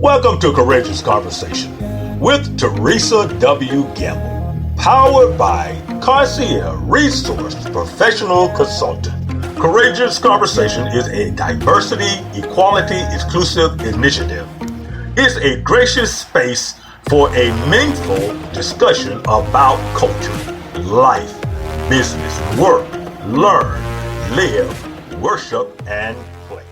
Welcome to Courageous Conversation with Theresa W. Gamble, powered by Concierge Resource Professional Consultant. Courageous Conversation is a diversity, equality, exclusive initiative. It's a gracious space for a meaningful discussion about culture, life, business, work, learn, live, worship, and play.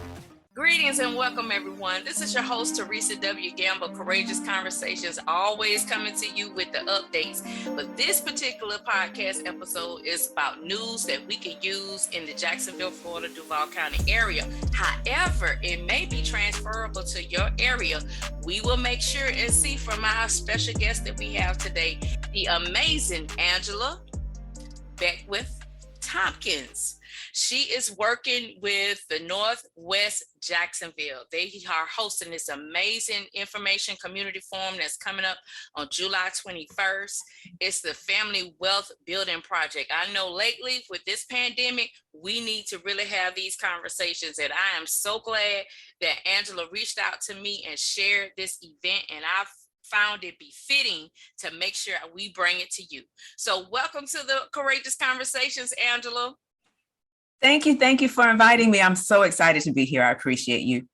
Greetings and welcome, everyone. This is your host, Theresa W. Gamble, Courageous Conversations, always coming to you with the updates. But this particular podcast episode is about news that we can use in the Jacksonville, Florida, Duval County area. However, it may be transferable to your area. We will make sure and see from our special guest that we have today, the amazing Angela B Tompkins. She is working with the Northwest Jacksonville. They are hosting this amazing information community forum that's coming up on July 21st. It's the Family Wealth Building Project. I know lately with this pandemic, we need to really have these conversations. And I am so glad that Angela reached out to me and shared this event. And I've found it befitting to make sure we bring it to you. So welcome to the Courageous Conversations, Angela. Thank you. Thank you for inviting me. I'm so excited to be here. I appreciate you.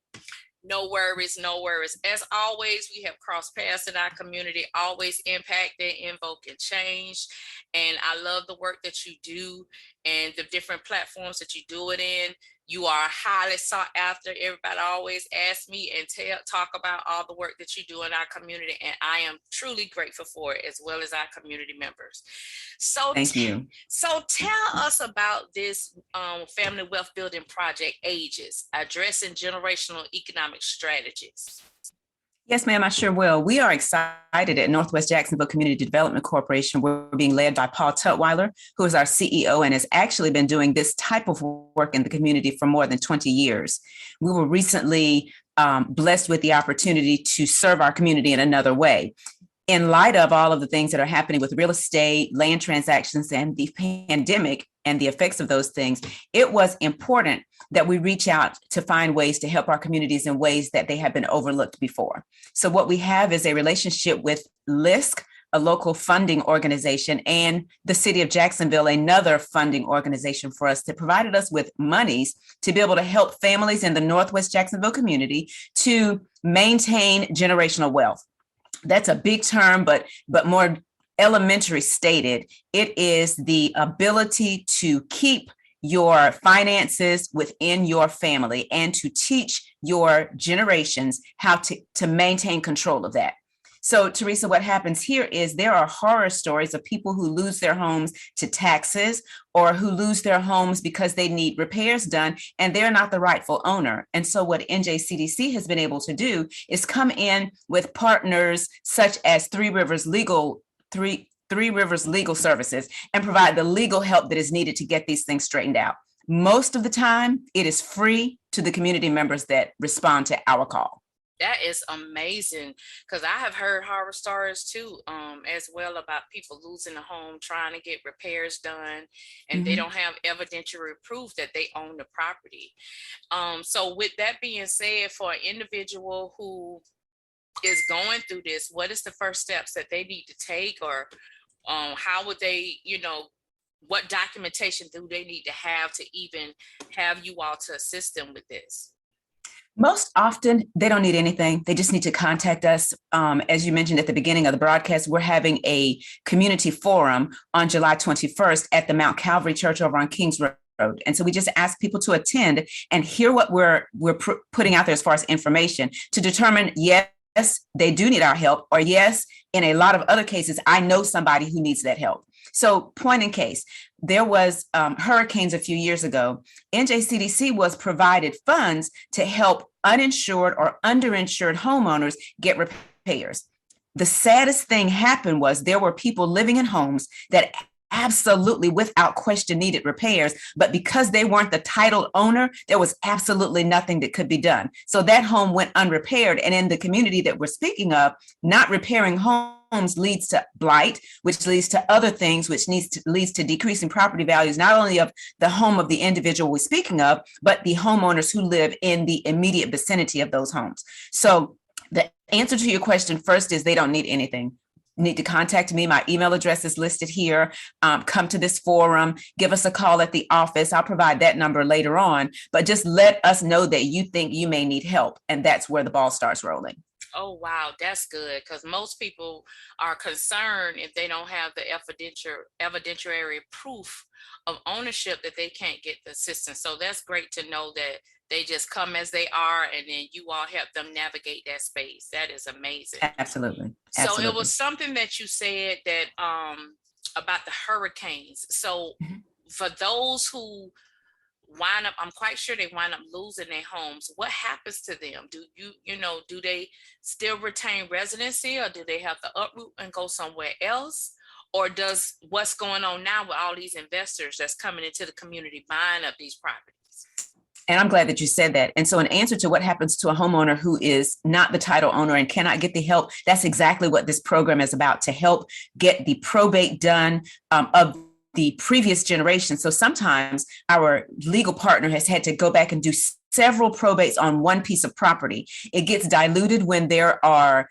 No worries, no worries. As always, we have crossed paths in our community, always impacting, invoking change. And I love the work that you do and the different platforms that you do it in. You are highly sought after. Everybody always asks me and talk about all the work that you do in our community. And I am truly grateful for it, as well as our community members. So thank you. So tell us about this Family Wealth Building Project, A.G.E.S, addressing generational economic strategies. Yes, ma'am, I sure will. We are excited at Northwest Jacksonville Community Development Corporation. We're being led by Paul Tutwiler, who is our CEO and has actually been doing this type of work in the community for more than 20 years. We were recently blessed with the opportunity to serve our community in another way. In light of all of the things that are happening with real estate, land transactions, and the pandemic and the effects of those things, it was important that we reach out to find ways to help our communities in ways that they have been overlooked before. So what we have is a relationship with LISC, a local funding organization, and the city of Jacksonville, another funding organization for us, that provided us with monies to be able to help families in the Northwest Jacksonville community to maintain generational wealth. That's a big term, but more elementary stated. It is the ability to keep your finances within your family and to teach your generations how to maintain control of that. So, Theresa, what happens here is there are horror stories of people who lose their homes to taxes or who lose their homes because they need repairs done and they're not the rightful owner. And so what NJCDC has been able to do is come in with partners such as Three Rivers Legal Services and provide the legal help that is needed to get these things straightened out. Most of the time, it is free to the community members that respond to our call. That is amazing, because I have heard horror stories too, as well, about people losing a home, trying to get repairs done, and they don't have evidentiary proof that they own the property. So with that being said, for an individual who is going through this, what is the first steps that they need to take, or how would they, what documentation do they need to have even have you all to assist them with this? Most often, they don't need anything. They just need to contact us. As you mentioned at the beginning of the broadcast, we're having a community forum on July 21st at the Mount Calvary Church over on Kings Road. And so we just ask people to attend and hear what we're putting out there as far as information to determine, yes, they do need our help, or yes, in a lot of other cases, I know somebody who needs that help. So point in case, there was hurricanes a few years ago. NJCDC was provided funds to help uninsured or underinsured homeowners get repairs. The saddest thing happened was there were people living in homes that absolutely without question needed repairs, but because they weren't the titled owner, there was absolutely nothing that could be done. So that home went unrepaired. And in the community that we're speaking of, not repairing homes leads to blight, which leads to other things, which leads to decreasing property values, not only of the home of the individual we're speaking of, but the homeowners who live in the immediate vicinity of those homes. So The answer to your question first is they don't need anything. Need to contact me. My email address is listed here. Come to this forum, give us a call at the office. I'll provide that number later on, but just let us know that you think you may need help. And that's where the ball starts rolling. Oh, wow. That's good. Because most people are concerned if they don't have the evidentiary proof of ownership that they can't get the assistance. So that's great to know that they just come as they are, and then you all help them navigate that space. That is amazing. Absolutely. So it was something that you said that about the hurricanes. So for those who wind up, I'm quite sure they wind up losing their homes. What happens to them? Do do they still retain residency, or do they have to uproot and go somewhere else? Or does what's going on now with all these investors that's coming into the community buying up these properties? And I'm glad that you said that. And so in answer to what happens to a homeowner who is not the title owner and cannot get the help, that's exactly what this program is about, to help get the probate done of the previous generation. So sometimes our legal partner has had to go back and do several probates on one piece of property. It gets diluted when there are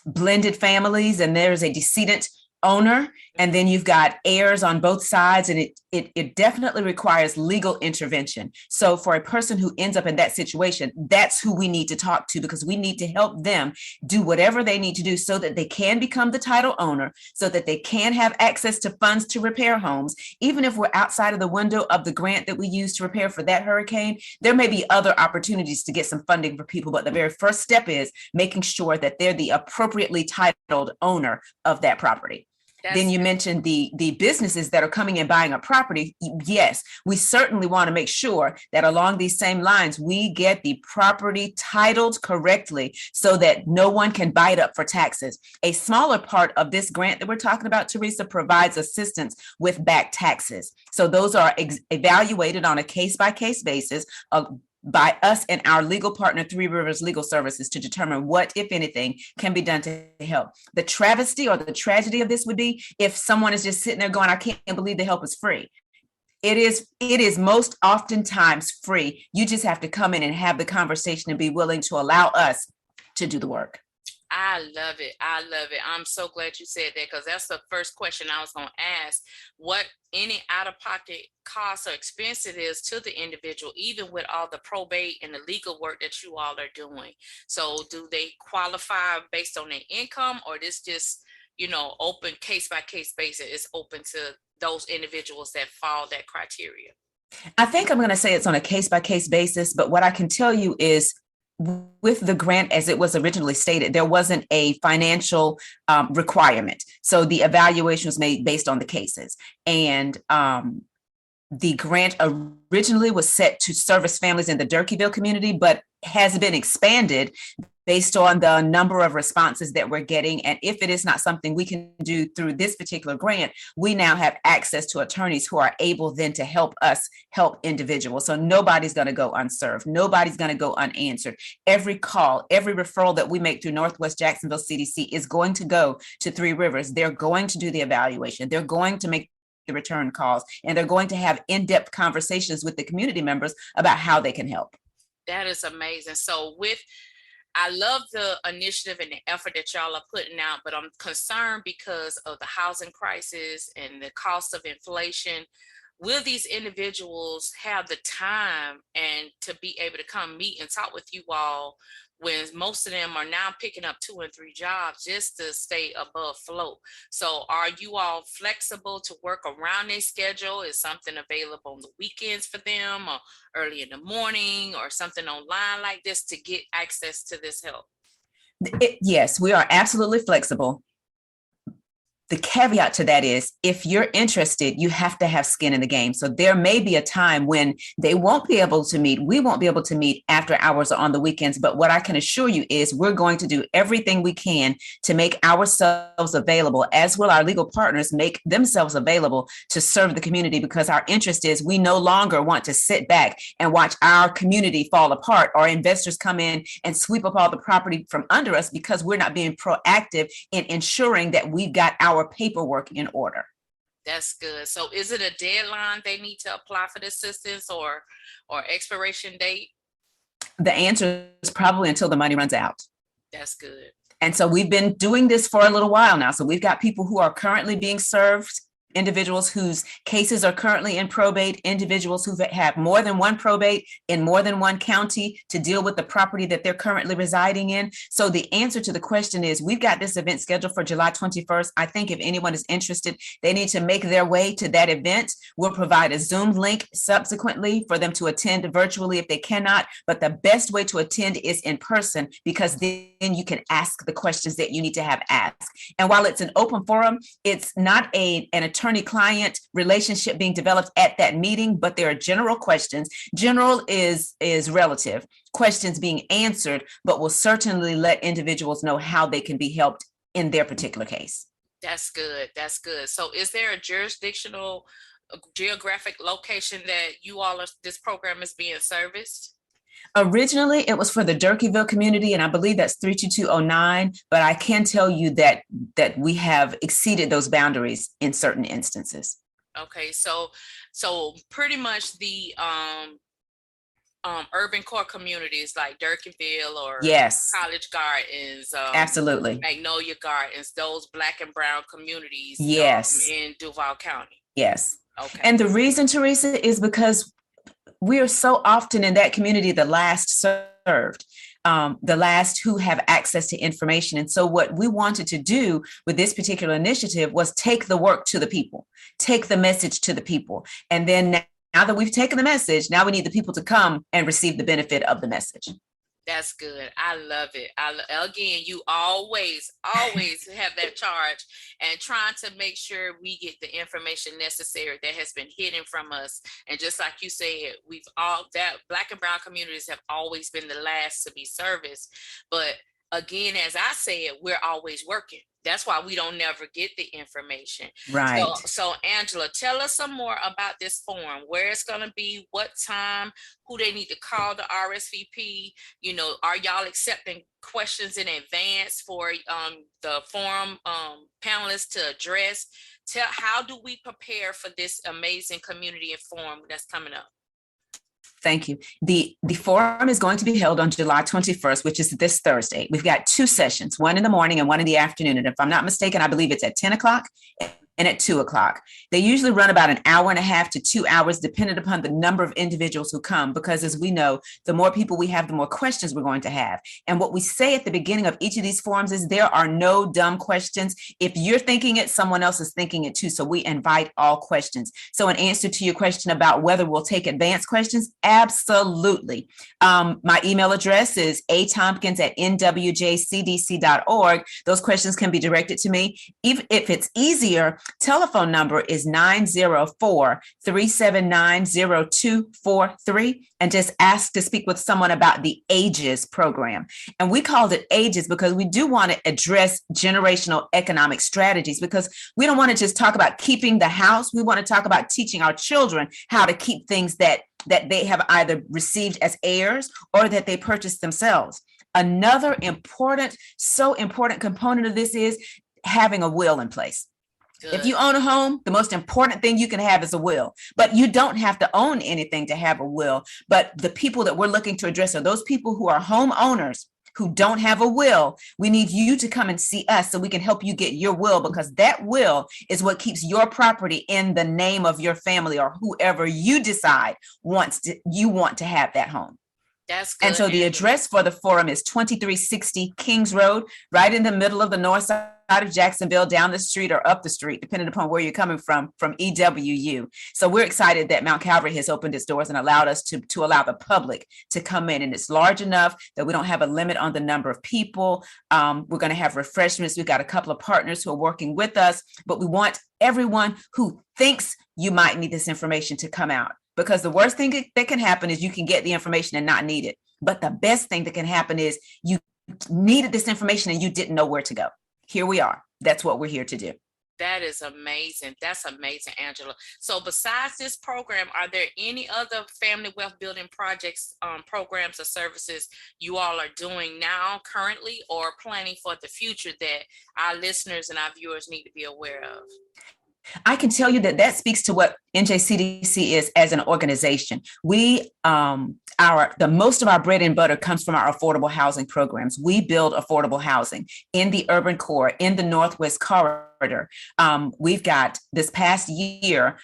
blended families and there's a decedent owner, and then you've got heirs on both sides, and it definitely requires legal intervention. So for a person who ends up in that situation, that's who we need to talk to, because we need to help them do whatever they need to do so that they can become the title owner, so that they can have access to funds to repair homes. Even if we're outside of the window of the grant that we use to repair for that hurricane, there may be other opportunities to get some funding for people, but the very first step is making sure that they're the appropriately titled owner of that property. Then you mentioned the businesses that are coming and buying a property. Yes, we certainly want to make sure that along these same lines, we get the property titled correctly so that no one can buy it up for taxes. A smaller part of this grant that we're talking about, Teresa, provides assistance with back taxes. So those are evaluated on a case-by-case basis by us and our legal partner, Three Rivers Legal Services, to determine what, if anything, can be done to help. The travesty or the tragedy of this would be if someone is just sitting there going, I can't believe the help is free. It is most oftentimes free. You just have to come in and have the conversation and be willing to allow us to do the work. I love it. I love it. I'm so glad you said that, because that's the first question I was going to ask. What any out-of-pocket costs or expense it is to the individual, even with all the probate and the legal work that you all are doing. So do they qualify based on their income, or this just, open case-by-case basis? It's open to those individuals that fall that criteria? I think I'm going to say it's on a case-by-case basis, but what I can tell you is with the grant, as it was originally stated, there wasn't a financial requirement. So the evaluation was made based on the cases. And the grant originally was set to service families in the Durkeeville community, but has been expanded based on the number of responses that we're getting. And if it is not something we can do through this particular grant, we now have access to attorneys who are able then to help us help individuals. So nobody's going to go unserved. Nobody's going to go unanswered. Every call, every referral that we make through Northwest Jacksonville CDC is going to go to Three Rivers. They're going to do the evaluation. They're going to make the return calls, and they're going to have in-depth conversations with the community members about how they can help. That is amazing. So I love the initiative and the effort that y'all are putting out, but I'm concerned because of the housing crisis and the cost of inflation. Will these individuals have the time and to be able to come meet and talk with you all when most of them are now picking up 2 and 3 jobs just to stay above float? So are you all flexible to work around their schedule? Is something available on the weekends for them, or early in the morning, or something online like this to get access to this help? Yes, we are absolutely flexible. The caveat to that is, if you're interested, you have to have skin in the game. So there may be a time when they won't be able to meet. We won't be able to meet after hours or on the weekends. But what I can assure you is we're going to do everything we can to make ourselves available, as will our legal partners make themselves available to serve the community, because our interest is we no longer want to sit back and watch our community fall apart, or investors come in and sweep up all the property from under us, because we're not being proactive in ensuring that we've got our paperwork in order. That's good. So is it a deadline they need to apply for the assistance, or expiration date? The answer is probably until the money runs out. That's good. And so we've been doing this for a little while now. So we've got people who are currently being served, individuals whose cases are currently in probate, individuals who have more than one probate in more than one county to deal with the property that they're currently residing in. So the answer to the question is, we've got this event scheduled for July 21st. I think if anyone is interested, they need to make their way to that event. We'll provide a Zoom link subsequently for them to attend virtually if they cannot, but the best way to attend is in person, because then you can ask the questions that you need to have asked. And while it's an open forum, it's not an attorney-client relationship being developed at that meeting, but there are general questions. General is relative. Questions being answered, but will certainly let individuals know how they can be helped in their particular case. That's good. That's good. So is there a geographic location that this program is being serviced? Originally, it was for the Durkeeville community, and I believe that's 32209, but I can tell you that we have exceeded those boundaries in certain instances. Okay, so pretty much the urban core communities like Durkeeville or yes, College Gardens, absolutely, Magnolia Gardens, those Black and brown communities, yes, in Duval County. Yes. Okay. And the reason, Theresa, is because we are so often in that community the last served, the last who have access to information. And so what we wanted to do with this particular initiative was take the work to the people, take the message to the people. And then now that we've taken the message, now we need the people to come and receive the benefit of the message. That's good. I love it. Again, you always have that charge and trying to make sure we get the information necessary that has been hidden from us. And just like you said, Black and brown communities have always been the last to be serviced. But again, as I said, we're always working. That's why we don't never get the information. Right. So Angela, tell us some more about this forum, where it's going to be, what time, who they need to call to RSVP. Are y'all accepting questions in advance for the forum panelists to address? How do we prepare for this amazing community and forum that's coming up? Thank you. The forum is going to be held on July 21st, which is this Thursday. We've got two sessions, one in the morning and one in the afternoon. And if I'm not mistaken, I believe it's at 10 o'clock and at 2 o'clock. They usually run about an hour and a half to 2 hours, depending upon the number of individuals who come, because as we know, the more people we have, the more questions we're going to have. And what we say at the beginning of each of these forums is there are no dumb questions. If you're thinking it, someone else is thinking it too. So we invite all questions. So in answer to your question about whether we'll take advanced questions, absolutely. My email address is atompkins@nwjcdc.org. Those questions can be directed to me. If it's easier, telephone number is 904-379-0243, and just ask to speak with someone about the A.G.E.S program. And we called it A.G.E.S because we do want to address generational economic strategies, because we don't want to just talk about keeping the house. We want to talk about teaching our children how to keep things that they have either received as heirs or that they purchased themselves. Another important component of this is having a will in place. Good. If you own a home, the most important thing you can have is a will, but you don't have to own anything to have a will. But the people that we're looking to address are those people who are homeowners who don't have a will. We need you to come and see us so we can help you get your will, because that will is what keeps your property in the name of your family or whoever you decide you want to have that home. That's good. And so the address for the forum is 2360 Kings Road, right in the middle of the north side of Jacksonville, down the street or up the street, depending upon where you're coming from EWU. So we're excited that Mount Calvary has opened its doors and allowed us to allow the public to come in. And it's large enough that we don't have a limit on the number of people. We're going to have refreshments. We've got a couple of partners who are working with us, but we want everyone who thinks you might need this information to come out. Because the worst thing that can happen is you can get the information and not need it. But the best thing that can happen is you needed this information and you didn't know where to go. Here we are. That's what we're here to do. That is amazing. That's amazing, Angela. So besides this program, are there any other family wealth building projects, programs or services you all are doing now currently or planning for the future that our listeners and our viewers need to be aware of? I can tell you that that speaks to what NJCDC is as an organization. We, the most of our bread and butter comes from our affordable housing programs. We build affordable housing in the urban core, in the Northwest corridor. We've got this past year,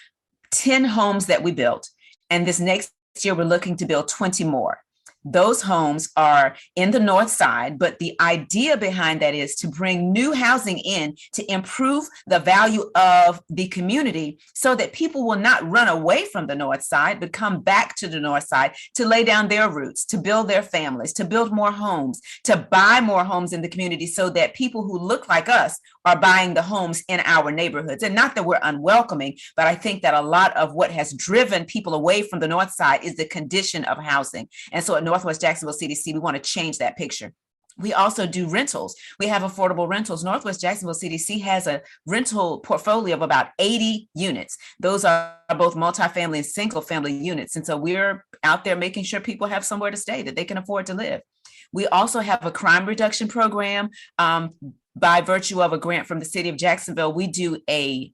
10 homes that we built. And this next year, we're looking to build 20 more. Those homes are in the north side, but the idea behind that is to bring new housing in to improve the value of the community so that people will not run away from the north side, but come back to the north side to lay down their roots, to build their families, to build more homes, to buy more homes in the community so that people who look like us are buying the homes in our neighborhoods. And not that we're unwelcoming, but I think that a lot of what has driven people away from the north side is the condition of housing. And so at Northwest Jacksonville CDC, we want to change that picture. We also do rentals. We have affordable rentals. Northwest Jacksonville CDC has a rental portfolio of about 80 units. Those are both multifamily and single family units. And so we're out there making sure people have somewhere to stay, that they can afford to live. We also have a crime reduction program. By virtue of a grant from the city of Jacksonville, we do a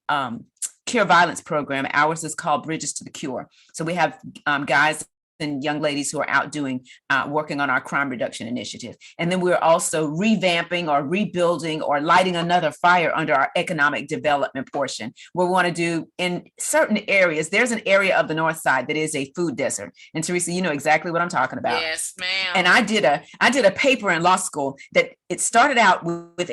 cure violence program. Ours is called Bridges to the Cure. So we have guys and young ladies who are out doing, working on our crime reduction initiative. And then we're also revamping or rebuilding or lighting another fire under our economic development portion. What we want to do in certain areas, there's an area of the north side that is a food desert. And Theresa, you know exactly what I'm talking about. Yes, ma'am. And I did a paper in law school that it started out with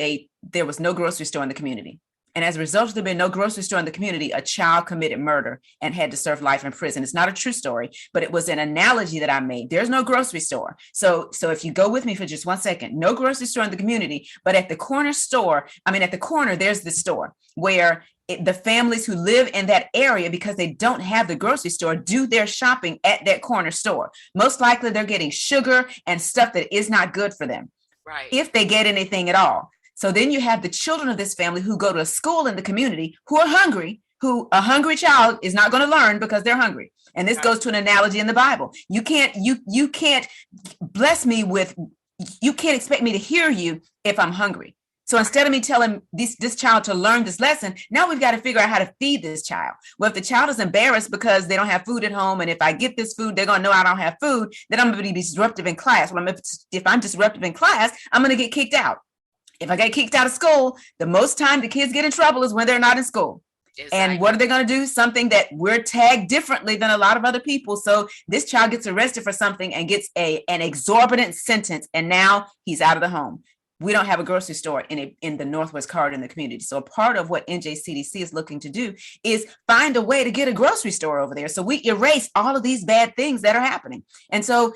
there was no grocery store in the community. And as a result of there being no grocery store in the community, a child committed murder and had to serve life in prison. It's not a true story, but it was an analogy that I made. There's no grocery store. So if you go with me for just 1 second, no grocery store in the community, but at the corner, there's the store where the families who live in that area, because they don't have the grocery store, do their shopping at that corner store. Most likely they're getting sugar and stuff that is not good for them, right? If they get anything at all. So then you have the children of this family who go to a school in the community who are hungry, who a hungry child is not going to learn because they're hungry. And this goes to an analogy in the Bible. You can't bless me with, you can't expect me to hear you if I'm hungry. So instead of me telling this child to learn this lesson, now we've got to figure out how to feed this child. Well, if the child is embarrassed because they don't have food at home, and if I get this food, they're going to know I don't have food, then I'm going to be disruptive in class. Well, if I'm disruptive in class, I'm going to get kicked out. If I get kicked out of school, the most time the kids get in trouble is when they're not in school. Exactly. And what are they going to do? Something that we're tagged differently than a lot of other people. So this child gets arrested for something and gets an exorbitant sentence, and now he's out of the home. We don't have a grocery store in the Northwest corridor in the community. So part of what NJCDC is looking to do is find a way to get a grocery store over there. So we erase all of these bad things that are happening. And so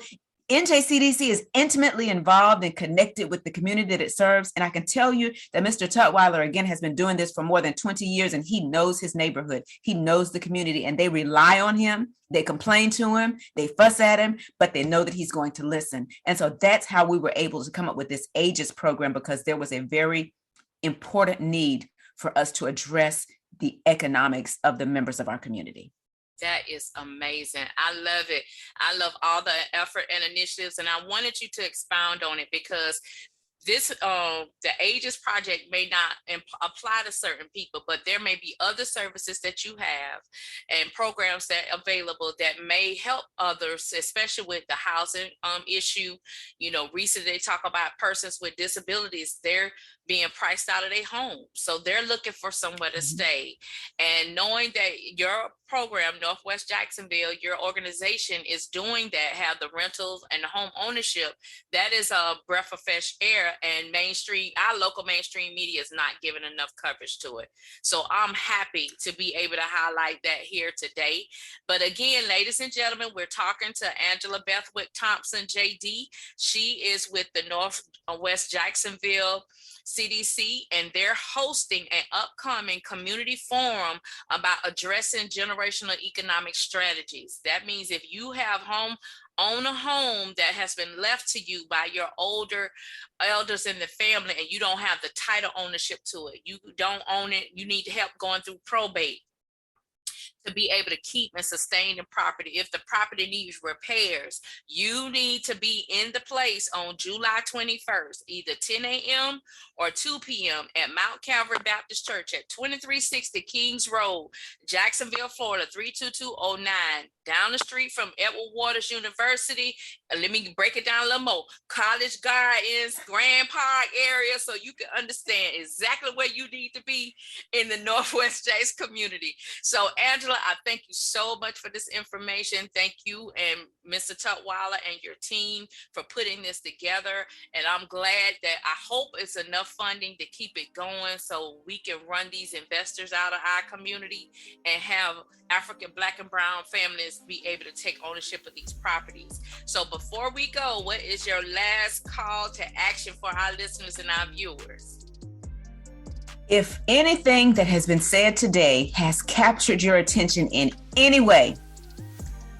NJCDC is intimately involved and connected with the community that it serves. And I can tell you that Mr. Tutwiler, again, has been doing this for more than 20 years, and he knows his neighborhood. He knows the community, and they rely on him. They complain to him, they fuss at him, but they know that he's going to listen. And so that's how we were able to come up with this A.G.E.S program, because there was a very important need for us to address the economics of the members of our community. That is amazing. I love it. I love all the effort and initiatives, and I wanted you to expound on it because this, the A.G.E.S project may not apply to certain people, but there may be other services that you have and programs that are available that may help others, especially with the housing issue. You know, recently they talk about persons with disabilities. They're being priced out of their home. So they're looking for somewhere to stay. And knowing that your program, Northwest Jacksonville, your organization is doing that, have the rentals and the home ownership, that is a breath of fresh air. And mainstream, our local mainstream media is not giving enough coverage to it. So I'm happy to be able to highlight that here today. But again, ladies and gentlemen, we're talking to Angela B Tompkins, JD. She is with the Northwest Jacksonville CDC, and they're hosting an upcoming community forum about addressing generational economic strategies. That means if you have own a home that has been left to you by your older elders in the family, and you don't have the title ownership to it, you don't own it, you need help going through probate to be able to keep and sustain the property. If the property needs repairs, you need to be in the place on July 21st, either 10 a.m. or 2 p.m. at Mount Calvary Baptist Church at 2360 Kings Road, Jacksonville, Florida, 32209, down the street from Edward Waters University. Let me break it down a little more. College Gardens, Grand Park area, so you can understand exactly where you need to be in the Northwest Jax community. So Angela, I thank you so much for this information. Thank you and Mr. Tutwiler and your team for putting this together. And I'm glad that I hope it's enough funding to keep it going so we can run these investors out of our community and have African, Black, and Brown families be able to take ownership of these properties. So before we go, what is your last call to action for our listeners and our viewers? If anything that has been said today has captured your attention in any way,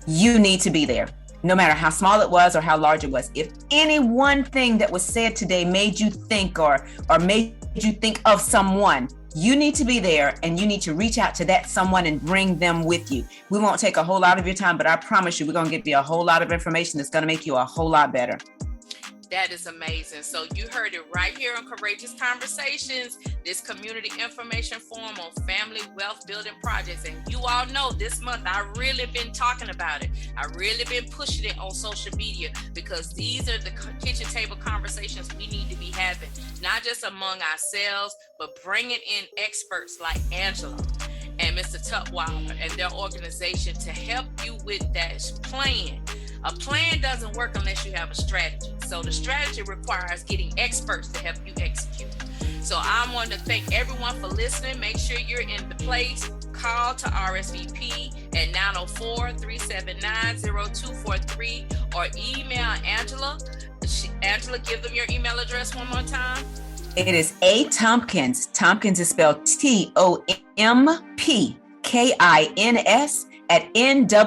you need to be there, no matter how small it was or how large it was. If any one thing that was said today made you think or made you think of someone, you need to be there and you need to reach out to that someone and bring them with you. We won't take a whole lot of your time, but I promise you, we're going to give you a whole lot of information that's going to make you a whole lot better. That is amazing. So you heard it right here on Courageous Conversations, this community information forum on family wealth building projects. And you all know this month, I've really been talking about it. I've really been pushing it on social media because these are the kitchen table conversations we need to be having, not just among ourselves, but bringing in experts like Angela and Mr. Tutwiler and their organization to help you with that plan. A plan doesn't work unless you have a strategy. So the strategy requires getting experts to help you execute. So I want to thank everyone for listening. Make sure you're in the place. Call to RSVP at 904-379-0243 or email Angela. Angela, give them your email address one more time. It is A. Tompkins. Tompkins is spelled TOMPKINS at nwjcdc.org.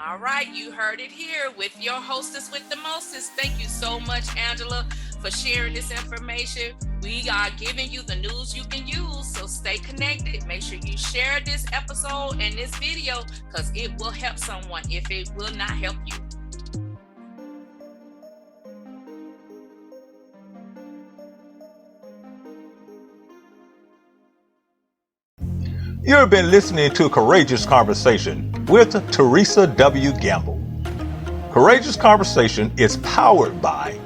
All right, you heard it here with your hostess with the mostest. Thank you so much, Angela, for sharing this information. We are giving you the news you can use, so stay connected. Make sure you share this episode and this video because it will help someone if it will not help you. You've been listening to Courageous Conversation with Theresa W. Gamble. Courageous Conversation is powered by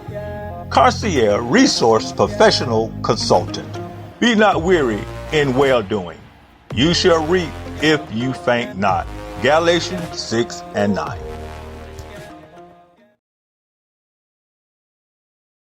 Concierge Resource Professional Consultant. Be not weary in well-doing. You shall reap if you faint not. Galatians 6:9.